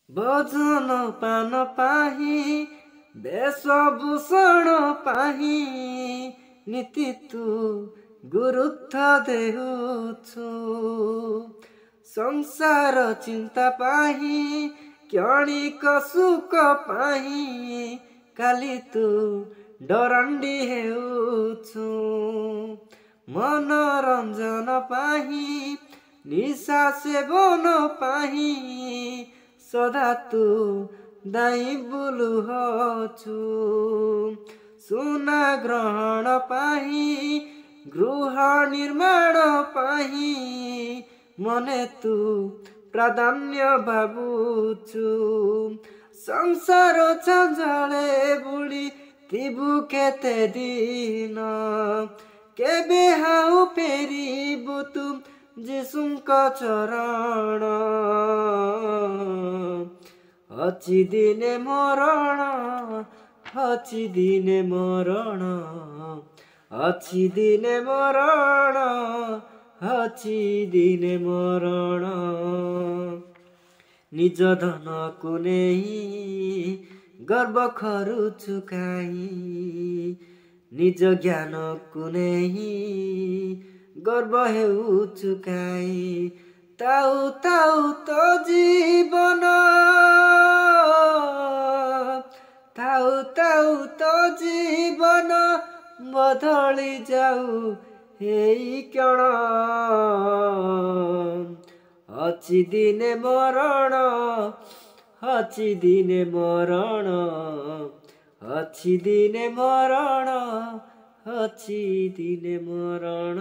भोजन पान पाही वेशभूषण पाही नीति तू गुरुत्व देउछु संसार चिंता पाही क्षणिक सुख पाही काली तू डरंडी हेउछु मनोरंजन पाही निशा सेवन पाही सदा तू दाई बुलु हछु सुना ग्रहण पाही गृह निर्माण पाही मने तू प्राधान्य भाबुछु संसार झंझाले बुड़ी थिबु केते दिन केबे हाउ फेरिबु तू जीशुंक चरण अछि दिने मरण अछि दिने मरण अछि दिने मरण अछि दिने मरण निज धन को नेही गर्व खरुछु काई निज ज्ञान को नेही गर्व हेउछु काई ताउ ताउ तो जीवन ताउ ताउ तो जीवन बदली जाऊ हेई क्षण अछि दिने मरण अछि दिने मरण अछि दिने मरण अछि दिने मरण।